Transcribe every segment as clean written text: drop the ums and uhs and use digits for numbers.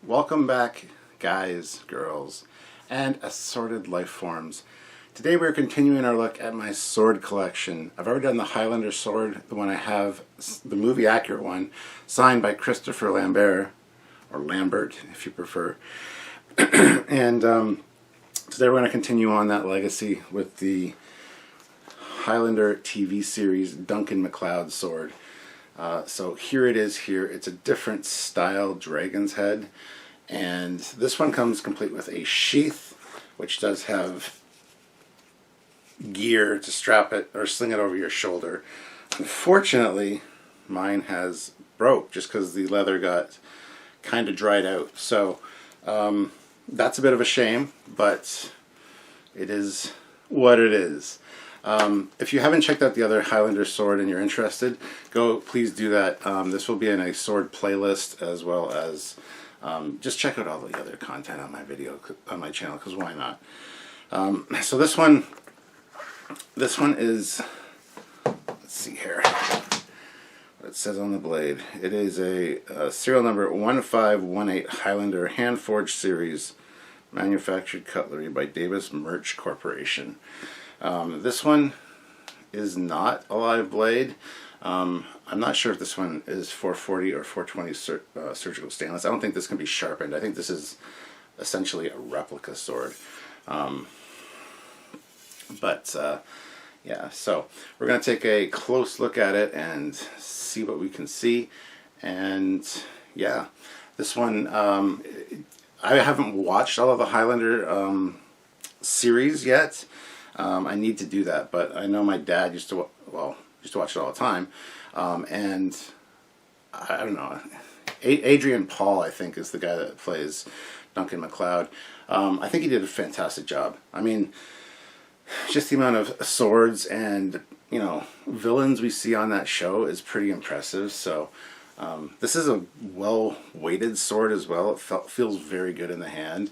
Welcome back, guys, girls, and assorted life forms. Today we're continuing our look at my sword collection. I've already done the Highlander sword, the one I have, the movie accurate one, signed by Christopher Lambert, or Lambert if you prefer. And today we're going to continue on that legacy with the Highlander TV series Duncan McClead sword. So here it is here. It's a different style dragon's head, and this one comes complete with a sheath, which does have gear to strap it or sling it over your shoulder. Unfortunately, mine has broke just because the leather got kind of dried out. So that's a bit of a shame, but it is what it is. If you haven't checked out the other Highlander sword and you're interested, please do that. This will be in a sword playlist, as well as just check out all the other content on my channel, because why not? So this one is, let's see here what it says on the blade. It is a serial number 1518 Highlander hand forged series, manufactured cutlery by Davis Merch Corporation. This one is not a live blade. I'm not sure if this one is 440 or 420 surgical stainless. I don't think this can be sharpened. I think this is essentially a replica sword. Yeah, so we're going to take a close look at it and see what we can see. And yeah, this one, I haven't watched all of the Highlander series yet. I need to do that, but I know my dad used to watch it all the time, and I don't know. Adrian Paul, I think, is the guy that plays Duncan McClead. I think he did a fantastic job. I mean, just the amount of swords and villains we see on that show is pretty impressive. So this is a well-weighted sword as well. It feels very good in the hand.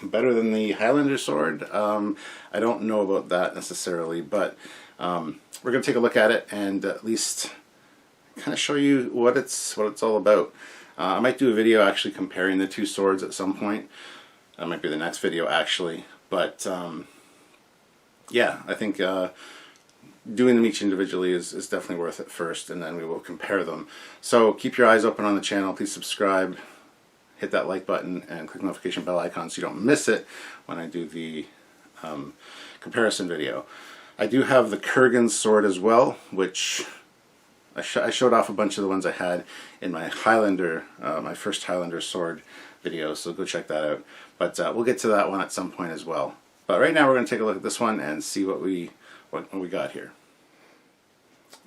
Better than the Highlander sword. I don't know about that necessarily, but we're going to take a look at it and at least kind of show you what it's all about. I might do a video actually comparing the two swords at some point. That might be the next video actually, but yeah, I think doing them each individually is definitely worth it first, and then we will compare them. So keep your eyes open on the channel. Please subscribe. Hit that like button and click the notification bell icon so you don't miss it when I do the comparison video. I do have the Kurgan sword as well, which I showed off a bunch of the ones I had in my Highlander, my first Highlander sword video, so go check that out. But we'll get to that one at some point as well. But right now we're going to take a look at this one and see what we got here.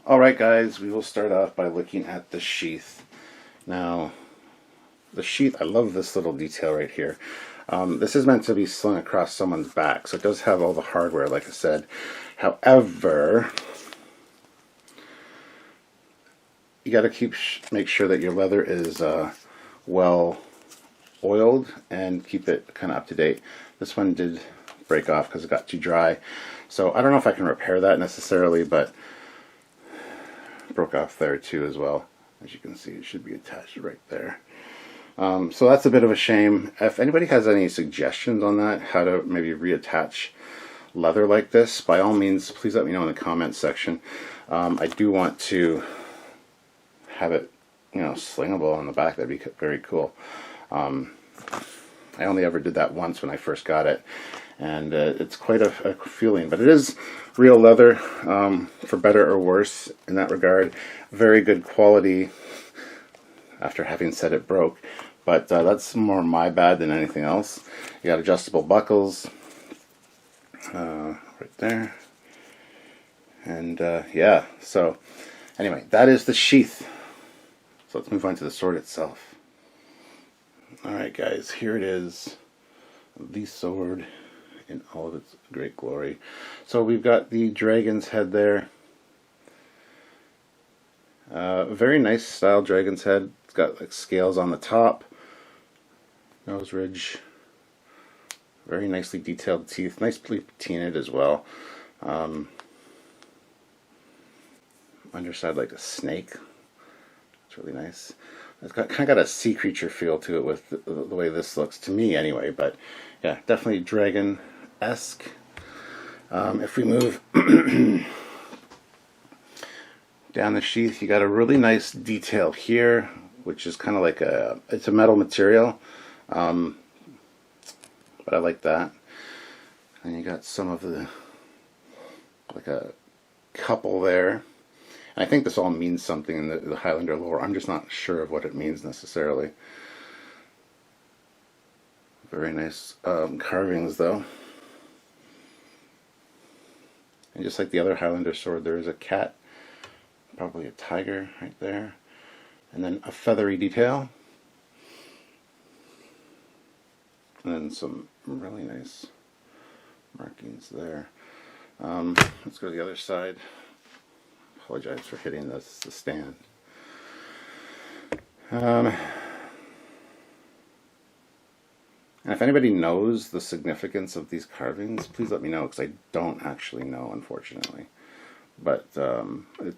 Alright guys, we will start off by looking at the sheath. Now, the sheath, I love this little detail right here. This is meant to be slung across someone's back, so it does have all the hardware, like I said. However, you got to make sure that your leather is well oiled and keep it kind of up to date. This one did break off because it got too dry, so I don't know if I can repair that necessarily, but it broke off there too as well. As you can see, it should be attached right there. So that's a bit of a shame. If anybody has any suggestions on that, how to maybe reattach leather like this, by all means, please let me know in the comments section. I do want to have it, slingable on the back. That'd be very cool. I only ever did that once when I first got it, and it's quite a feeling. But it is real leather, for better or worse in that regard. Very good quality, after having said it broke. But that's more my bad than anything else. You got adjustable buckles right there. And yeah, so anyway, that is the sheath. So let's move on to the sword itself. Alright guys, here it is. The sword in all of its great glory. So we've got the dragon's head there. Very nice style dragon's head. It's got like scales on the top, nose ridge, very nicely detailed teeth, nicely patinaed as well. Underside like a snake. It's really nice. It's got kind of got a sea creature feel to it with the way this looks to me, anyway. But yeah, definitely dragon-esque. If we move down the sheath, you got a really nice detail here, which is kind of like it's a metal material, but I like that. And you got some of the, like a couple there. And I think this all means something in the Highlander lore. I'm just not sure of what it means necessarily. Very nice carvings though. And just like the other Highlander sword, there is a cat, probably a tiger right there, and then a feathery detail, and then some really nice markings there. Let's go to the other side. Apologize for hitting the stand. And if anybody knows the significance of these carvings, please let me know, because I don't actually know, unfortunately. But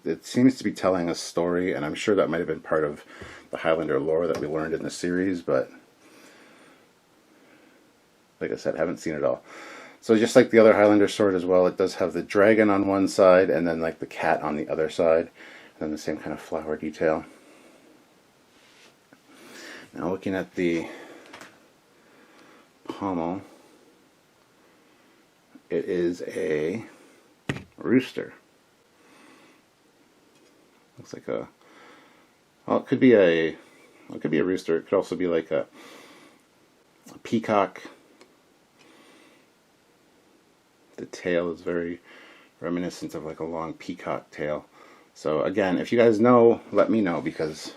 it seems to be telling a story, and I'm sure that might have been part of the Highlander lore that we learned in the series, but like I said, haven't seen it all. So just like the other Highlander sword as well, it does have the dragon on one side, and then like the cat on the other side, and then the same kind of flower detail. Now looking at the pommel, it is a rooster. Looks like a, well, it could be a rooster. It could also be like a peacock. The tail is very reminiscent of like a long peacock tail. So again, if you guys know, let me know, because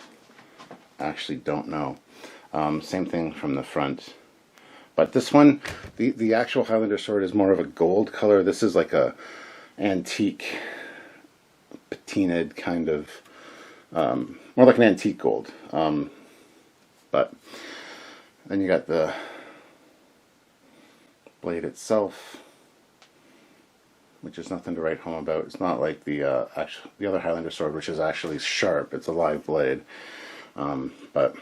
I actually don't know. Same thing from the front. But this one, the actual Highlander sword is more of a gold color. This is like a antique patinaed kind of, more like an antique gold. But then you got the blade itself, which is nothing to write home about. It's not like the other Highlander sword, which is actually sharp. It's a live blade. But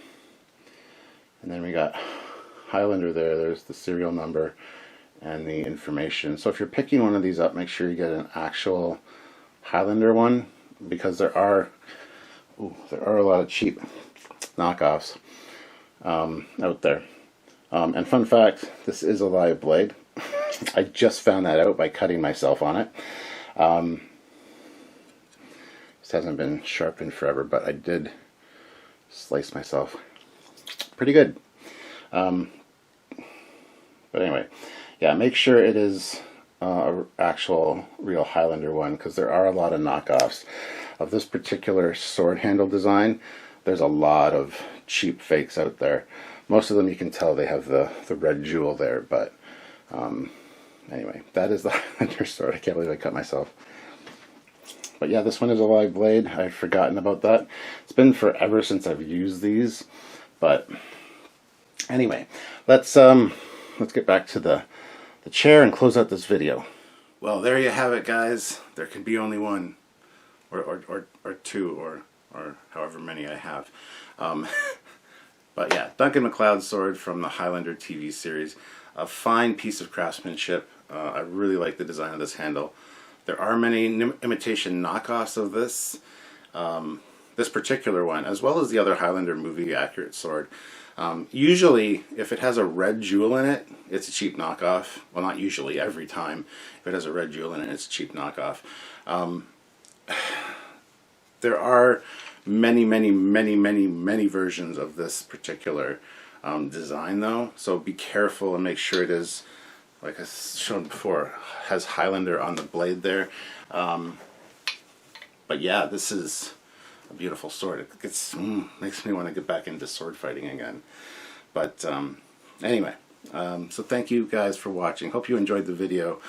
and then we got Highlander there. There's the serial number and the information. So if you're picking one of these up, make sure you get an actual Highlander one, because there are a lot of cheap knockoffs out there. And fun fact, this is a live blade. I just found that out by cutting myself on it. This hasn't been sharpened forever, but I did slice myself pretty good. But anyway, yeah, make sure it is an actual real Highlander one, because there are a lot of knockoffs of this particular sword handle design. There's a lot of cheap fakes out there. Most of them, you can tell they have the red jewel there, but anyway, that is the Highlander sword. I can't believe I cut myself. But yeah, this one is a live blade. I'd forgotten about that. It's been forever since I've used these. But anyway, let's get back to the chair and close out this video. Well, there you have it, guys. There can be only one, or two, or however many I have. But yeah, Duncan McClead's sword from the Highlander TV series. A fine piece of craftsmanship. I really like the design of this handle. There are many imitation knockoffs of this. This particular one, as well as the other Highlander movie accurate sword. Usually, if it has a red jewel in it, it's a cheap knockoff. Well, not usually, every time. If it has a red jewel in it, it's a cheap knockoff. There are many versions of this particular design, though. So be careful and make sure it is, like I showed before, has Highlander on the blade there. But yeah, this is a beautiful sword. It makes me want to get back into sword fighting again. But anyway, so thank you guys for watching. Hope you enjoyed the video.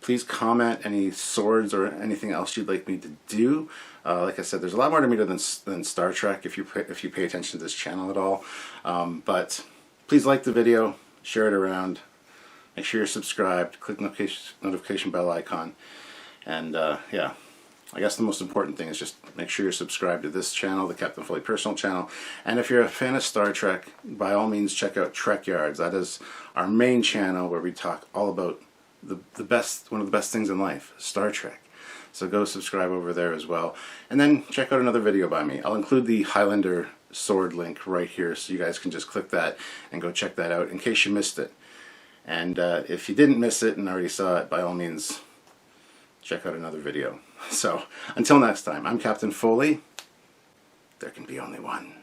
Please comment any swords or anything else you'd like me to do. Like I said, there's a lot more to me than Star Trek if you pay attention to this channel at all. But please like the video, share it around, make sure you're subscribed, click the notification bell icon, and yeah, I guess the most important thing is just make sure you're subscribed to this channel, the Captain Foley personal channel. And if you're a fan of Star Trek, by all means check out Trekyards. That is our main channel where we talk all about the best, one of the best things in life, Star Trek. So go subscribe over there as well. And then check out another video by me. I'll include the Highlander sword link right here, so you guys can just click that and go check that out in case you missed it. And if you didn't miss it and already saw it, by all means check out another video. So until next time, I'm Captain Foley. There can be only one.